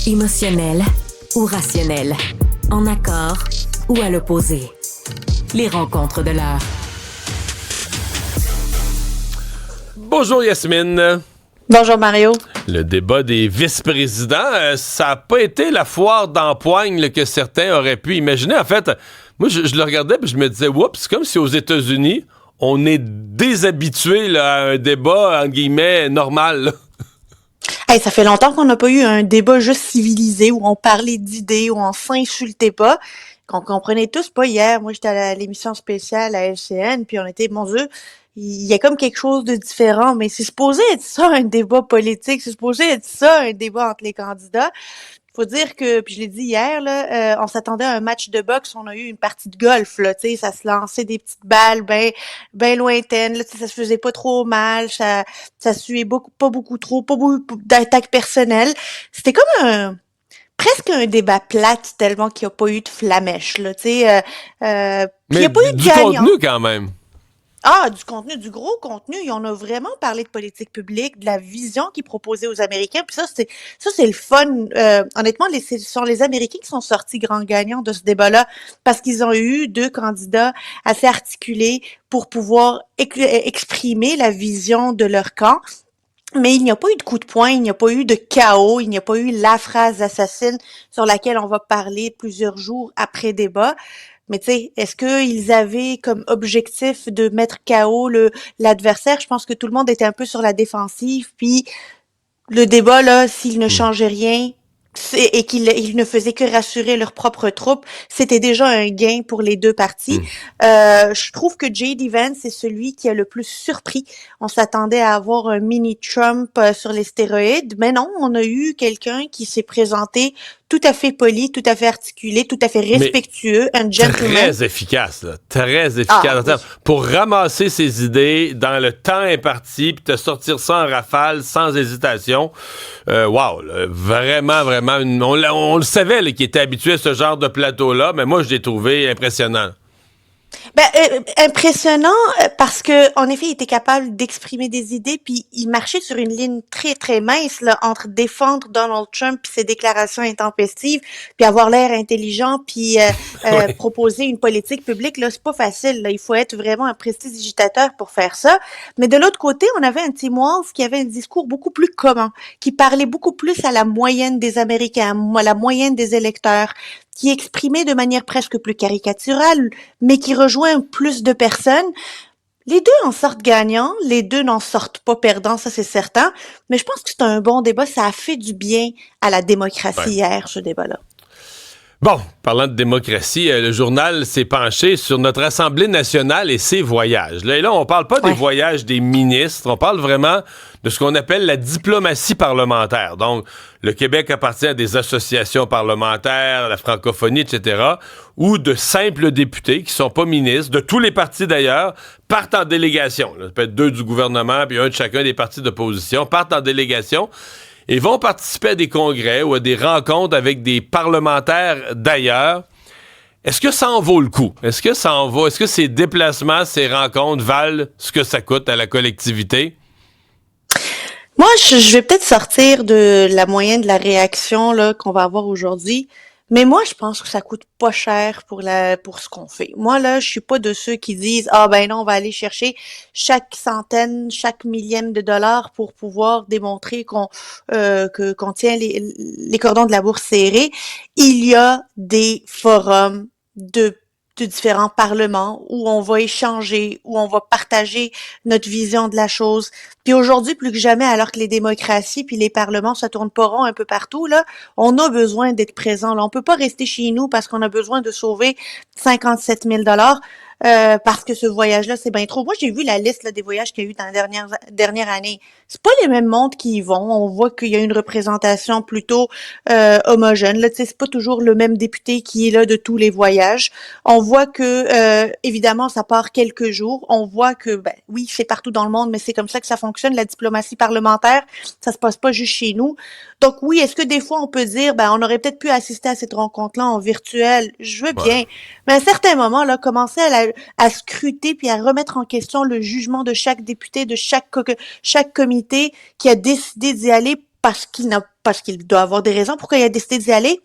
Émotionnel ou rationnel, en accord ou à l'opposé. Les rencontres de l'heure. Bonjour Yasmine. Bonjour Mario. Le débat des vice-présidents, ça n'a pas été la foire d'empoigne là, que certains auraient pu imaginer. En fait, moi, je le regardais et je me disais, oups, c'est comme si aux États-Unis, on est déshabitué là, à un débat, en guillemets, normal. Là. Hey, ça fait longtemps qu'on n'a pas eu un débat juste civilisé où on parlait d'idées, où on s'insultait pas, qu'on comprenait tous pas hier. Moi, j'étais à l'émission spéciale à LCN, puis on était, mon Dieu, il y a comme quelque chose de différent, mais c'est supposé être ça, un débat politique, c'est supposé être ça, un débat entre les candidats. Faut dire que, puis je l'ai dit hier, là, on s'attendait à un match de boxe, on a eu une partie de golf, là, tu sais, ça se lançait des petites balles ben lointaines, là, tu sais, ça se faisait pas trop mal, ça suait pas beaucoup d'attaques personnelles. C'était comme presque un débat plate tellement qu'il n'y a pas eu de flamèche, là, tu sais, puis il n'y a pas eu de du gagnant. contenu quand même. Ah, du contenu, du gros contenu. Et on a vraiment parlé de politique publique, de la vision qui est proposée aux Américains. Puis ça, c'est le fun. Honnêtement, ce sont les Américains qui sont sortis grands gagnants de ce débat-là parce qu'ils ont eu deux candidats assez articulés pour pouvoir exprimer la vision de leur camp. Mais il n'y a pas eu de coup de poing, il n'y a pas eu de chaos, il n'y a pas eu la phrase assassine sur laquelle on va parler plusieurs jours après débat. Mais tu sais, est-ce qu'ils avaient comme objectif de mettre KO l'adversaire? Je pense que tout le monde était un peu sur la défensive. Puis le débat, là, s'il ne changeait rien et qu'il ne faisait que rassurer leurs propres troupes, c'était déjà un gain pour les deux parties. Je trouve que J.D. Vance est celui qui a le plus surpris. On s'attendait à avoir un mini-Trump sur les stéroïdes, mais non, on a eu quelqu'un qui s'est présenté tout à fait poli, tout à fait articulé, tout à fait respectueux, un gentleman. Très efficace, là. Très efficace. Oui. Pour ramasser ses idées dans le temps imparti puis te sortir ça en rafale, sans hésitation. Wow, là, vraiment, on le savait là, qu'il était habitué à ce genre de plateau-là, mais moi, je l'ai trouvé impressionnant. Impressionnant parce que en effet, il était capable d'exprimer des idées puis il marchait sur une ligne très très mince là entre défendre Donald Trump puis ses déclarations intempestives puis avoir l'air intelligent puis Oui. proposer une politique publique là, c'est pas facile là, il faut être vraiment un prestidigitateur pour faire ça. Mais de l'autre côté, on avait un Tim Walz qui avait un discours beaucoup plus commun, qui parlait beaucoup plus à la moyenne des Américains, à la moyenne des électeurs, qui exprimait de manière presque plus caricaturale, mais qui rejoint plus de personnes. Les deux en sortent gagnants, les deux n'en sortent pas perdants, ça c'est certain, mais je pense que c'est un bon débat, ça a fait du bien à la démocratie hier, ce débat-là. Bon, parlant de démocratie, le journal s'est penché sur notre Assemblée nationale et ses voyages. Là, et là, on parle pas des voyages des ministres, on parle vraiment de ce qu'on appelle la diplomatie parlementaire. Donc, le Québec appartient à des associations parlementaires, la francophonie, etc., où de simples députés qui sont pas ministres, de tous les partis d'ailleurs, partent en délégation. Là, ça peut être deux du gouvernement, puis un de chacun des partis d'opposition, partent en délégation et vont participer à des congrès ou à des rencontres avec des parlementaires d'ailleurs. Est-ce que ça en vaut le coup? Est-ce que ces déplacements, ces rencontres valent ce que ça coûte à la collectivité? Moi, je vais peut-être sortir de la moyenne de la réaction là qu'on va avoir aujourd'hui, mais moi, je pense que ça coûte pas cher pour ce qu'on fait. Moi, là, je suis pas de ceux qui disent ah ben non, on va aller chercher chaque centaine, chaque millième de dollars pour pouvoir démontrer qu'on tient les cordons de la bourse serrés. Il y a des forums de différents parlements où on va échanger, où on va partager notre vision de la chose. Puis aujourd'hui, plus que jamais, alors que les démocraties puis les parlements se tournent pas rond un peu partout, là, on a besoin d'être présent. Là, on peut pas rester chez nous parce qu'on a besoin de sauver 57 000 parce que ce voyage-là, c'est bien trop. Moi, j'ai vu la liste là, des voyages qu'il y a eu dans la dernière année. C'est pas les mêmes mondes qui y vont. On voit qu'il y a une représentation plutôt homogène. Là, tu sais, c'est pas toujours le même député qui est là de tous les voyages. On voit que, évidemment, ça part quelques jours. On voit que, ben oui, c'est partout dans le monde, mais c'est comme ça que ça fonctionne, la diplomatie parlementaire. Ça se passe pas juste chez nous. Donc oui, est-ce que des fois on peut dire, ben on aurait peut-être pu assister à cette rencontre-là en virtuel? Je veux bien. Mais à un certain moment, là, commencer à scruter puis à remettre en question le jugement de chaque député, de chaque comité qui a décidé d'y aller parce qu'il n'a parce qu'il doit avoir des raisons pourquoi il a décidé d'y aller.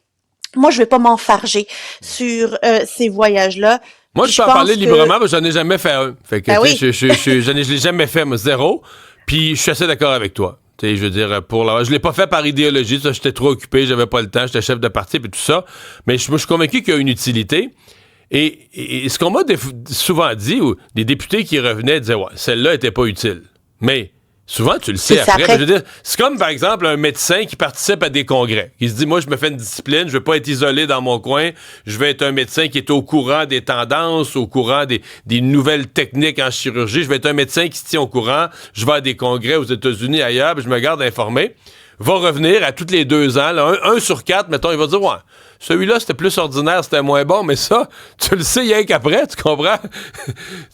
Moi, je vais pas m'enfarger sur ces voyages-là. Moi, Puis je peux en parler que... librement, mais j'en ai jamais fait un. Fait que, oui. je l'ai jamais fait, moi, zéro. Puis, je suis assez d'accord avec toi. Tu sais, je veux dire, je l'ai pas fait par idéologie, ça, j'étais trop occupé, j'avais pas le temps, j'étais chef de parti, puis tout ça. Mais je suis convaincu qu'il y a une utilité. Et ce qu'on m'a souvent dit, ou des députés qui revenaient disaient, ouais, celle-là était pas utile. Mais souvent, tu le sais après. Je veux dire, c'est comme, par exemple, un médecin qui participe à des congrès. Qui se dit, moi, je me fais une discipline, je veux pas être isolé dans mon coin, je veux être un médecin qui est au courant des tendances, au courant des nouvelles techniques en chirurgie. Je veux être un médecin qui se tient au courant. Je vais à des congrès aux États-Unis, ailleurs, puis je me garde informé. Va revenir à tous les 2 ans, là, un sur 4, mettons, il va dire, ouais, celui-là, c'était plus ordinaire, c'était moins bon, mais ça, tu le sais rien qu'après, tu comprends?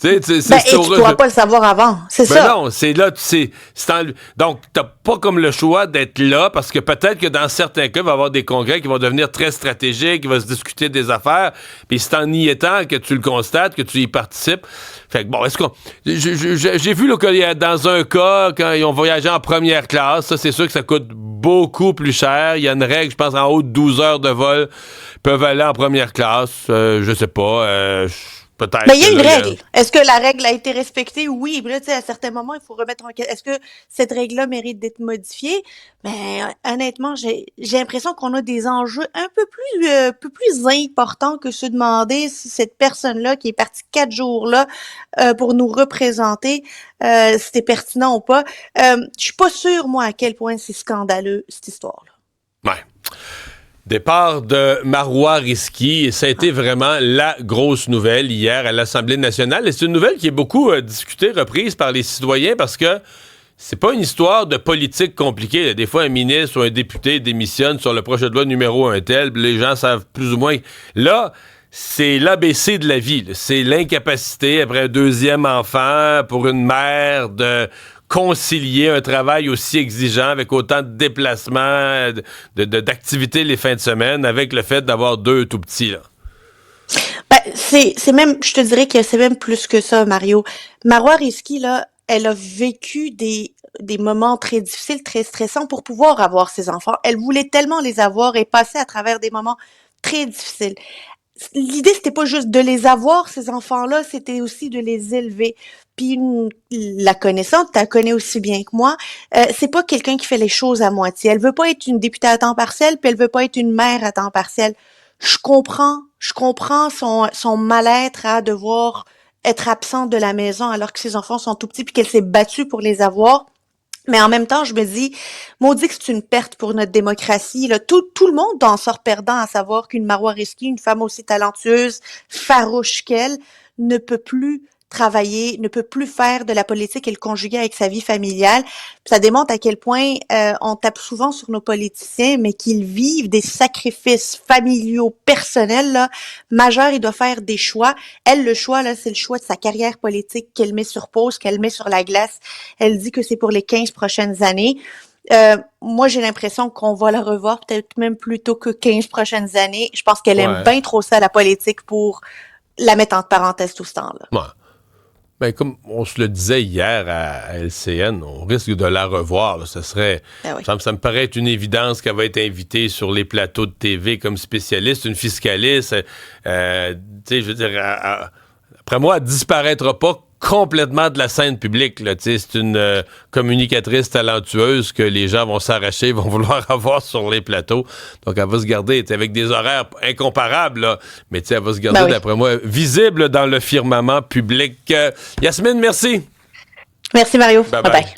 Et tu pourras pas le savoir avant, c'est ça. Non, c'est là, donc, t'as pas comme le choix d'être là, parce que peut-être que dans certains cas, il va y avoir des congrès qui vont devenir très stratégiques, il va se discuter des affaires, puis c'est en y étant que tu le constates, que tu y participes. Fait que bon, est-ce qu'on... J'ai vu là, qu'il y a dans un cas, quand ils ont voyagé en première classe, ça, c'est sûr que ça coûte beaucoup plus cher. Il y a une règle, je pense, en haut de 12 heures de vol, peuvent aller en première classe. Je sais pas. Peut-être. Mais il y a une règle. Est-ce que la règle a été respectée? Oui. Puis là, tu sais, à certains moments, il faut remettre en question. Est-ce que cette règle-là mérite d'être modifiée? Mais honnêtement, j'ai l'impression qu'on a des enjeux un peu plus importants que se demander si cette personne-là qui est partie 4 jours là pour nous représenter, c'était pertinent ou pas. Je suis pas sûre, moi, à quel point c'est scandaleux, cette histoire-là. Ouais. Départ de Marois Risky, ça a été vraiment la grosse nouvelle hier à l'Assemblée nationale. Et c'est une nouvelle qui est beaucoup discutée, reprise par les citoyens, parce que c'est pas une histoire de politique compliquée. Des fois, un ministre ou un député démissionne sur le projet de loi numéro 1 tel, les gens savent plus ou moins. Là, c'est l'ABC de la vie. C'est l'incapacité, après un 2e enfant, pour une mère de concilier un travail aussi exigeant avec autant de déplacements, d'activités les fins de semaine, avec le fait d'avoir 2 tout petits, là. Ben, c'est même, je te dirais que c'est même plus que ça, Mario. Marois Risky, là, elle a vécu des moments très difficiles, très stressants pour pouvoir avoir ses enfants. Elle voulait tellement les avoir et passer à travers des moments très difficiles. L'idée, c'était pas juste de les avoir, ces enfants-là, c'était aussi de les élever. Puis la connaissante, tu la connais aussi bien que moi, c'est pas quelqu'un qui fait les choses à moitié. Elle veut pas être une députée à temps partiel, puis elle veut pas être une mère à temps partiel. Je comprends son mal-être à devoir être absente de la maison alors que ses enfants sont tout petits puis qu'elle s'est battue pour les avoir. Mais en même temps, je me dis, maudit que c'est une perte pour notre démocratie. Là, tout le monde en sort perdant à savoir qu'une Marois Risky, une femme aussi talentueuse, farouche qu'elle, ne peut plus travailler, ne peut plus faire de la politique et le conjuguer avec sa vie familiale. Puis ça démontre à quel point on tape souvent sur nos politiciens, mais qu'ils vivent des sacrifices familiaux, personnels, là, majeurs. Il doit faire des choix. Elle, le choix, là, c'est le choix de sa carrière politique qu'elle met sur pause, qu'elle met sur la glace. Elle dit que c'est pour les 15 prochaines années. Moi, j'ai l'impression qu'on va la revoir peut-être même plus tôt que 15 prochaines années. Je pense qu'elle aime bien trop ça, la politique, pour la mettre entre parenthèses tout ce temps-là. Ouais. Ben, comme on se le disait hier à LCN, on risque de la revoir. Là. Ça serait, ça me paraît être une évidence qu'elle va être invitée sur les plateaux de TV comme spécialiste, une fiscaliste. Tu sais, je veux dire, après moi, elle disparaîtra pas complètement de la scène publique. Là. C'est une communicatrice talentueuse que les gens vont s'arracher, vont vouloir avoir sur les plateaux. Donc, elle va se garder avec des horaires incomparables, là. Mais elle va se garder, d'après moi, visible dans le firmament public. Yasmine, merci. Merci, Mario. Bye-bye.